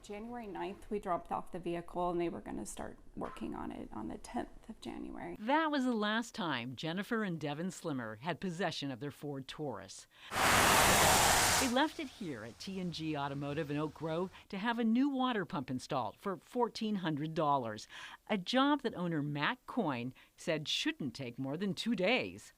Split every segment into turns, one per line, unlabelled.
January 9th, we dropped off the vehicle and they were going to start working on it on the 10th of January.
That was the last time Jennifer and Devin Slimmer had possession of their Ford Taurus. They left it here at T&G Automotive in Oak Grove to have a new water pump installed for $1,400, a job that owner Matt Coyne said shouldn't take more than 2 days.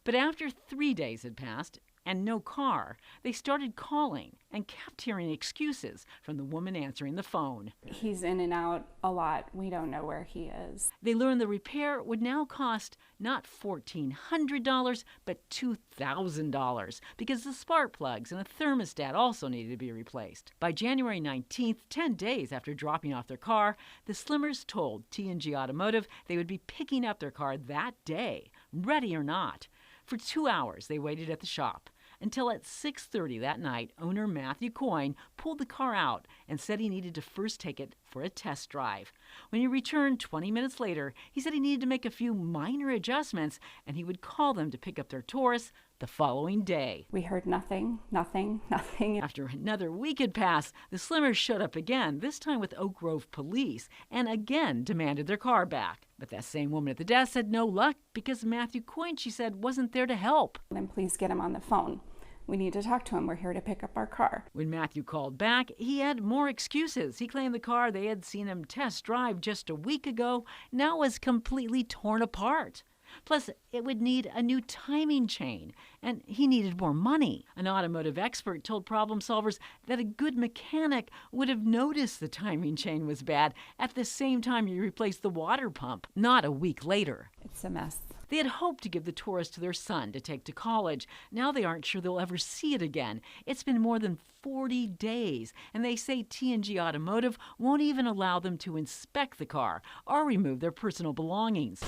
But after 3 days had passed and no car, they started calling and kept hearing excuses from the woman answering the phone.
He's in and out a lot. We don't know where he is.
They learned the repair would now cost not $1,400, but $2,000 because the spark plugs and a thermostat also needed to be replaced. By January 19th, 10 days after dropping off their car, the Slimmers told T&G Automotive they would be picking up their car that day, ready or not. For 2 hours, they waited at the shop until at 6:30 that night, owner Matthew Coyne pulled the car out and said he needed to first take it for a test drive. When he returned 20 minutes later, he said he needed to make a few minor adjustments and he would call them to pick up their Taurus the following day.
We heard nothing.
After another week had passed, the Slimmers showed up again, this time with Oak Grove police, and again demanded their car back. But that same woman at the desk had no luck because Matthew Coyne, she said, wasn't there to help.
Then please get him on the phone. We need to talk to him. We're here to pick up our car.
When Matthew called back, he had more excuses. He claimed the car they had seen him test drive just a week ago now was completely torn apart. Plus, it would need a new timing chain, and he needed more money. An automotive expert told Problem Solvers that a good mechanic would have noticed the timing chain was bad at the same time you replaced the water pump, not a week later.
It's a mess.
They had hoped to give the Taurus to their son to take to college. Now they aren't sure they'll ever see it again. It's been more than 40 days, and they say T&G Automotive won't even allow them to inspect the car or remove their personal belongings,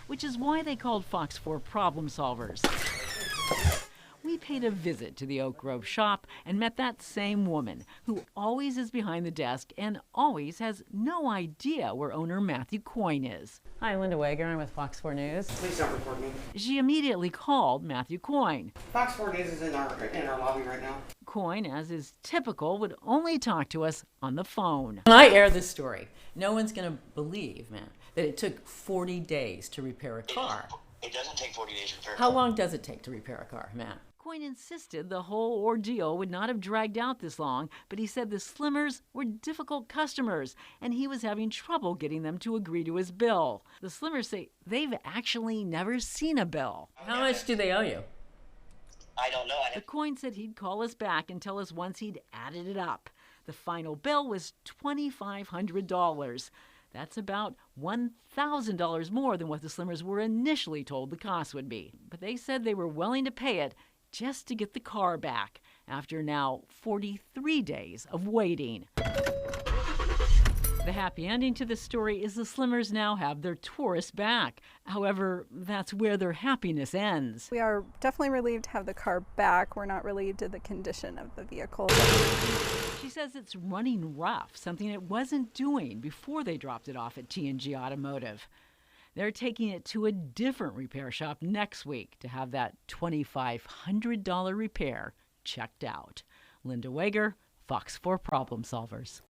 which is why they called Fox 4 Problem Solvers. We paid a visit to the Oak Grove shop and met that same woman who always is behind the desk and always has no idea where owner Matthew Coyne is.
Hi, Linda Wager. I'm with Fox 4 News.
Please don't record me.
She immediately called Matthew Coyne.
Fox 4 News is in our lobby right now.
Coyne, as is typical, would only talk to us on the phone.
When I air this story, no one's going to believe, man, that it took 40 days to repair a car.
It doesn't take 40 days to repair a
How
car.
long does it take to repair a car, Matt?
Coyne insisted the whole ordeal would not have dragged out this long, but he said the Slimmers were difficult customers, and he was having trouble getting them to agree to his bill. The Slimmers say they've actually never seen a bill.
How much do they owe you?
I don't know.
The Coyne said he'd call us back and tell us once he'd added it up. The final bill was $2,500. That's about $1,000 more than what the Slimmers were initially told the cost would be. But they said they were willing to pay it just to get the car back after now 43 days of waiting. The happy ending to the story is the Slimmers now have their Taurus back. However, that's where their happiness ends.
We are definitely relieved to have the car back. We're not relieved to the condition of the vehicle.
She says it's running rough, something it wasn't doing before they dropped it off at T&G Automotive. They're taking it to a different repair shop next week to have that $2,500 repair checked out. Linda Wager, Fox 4 Problem Solvers.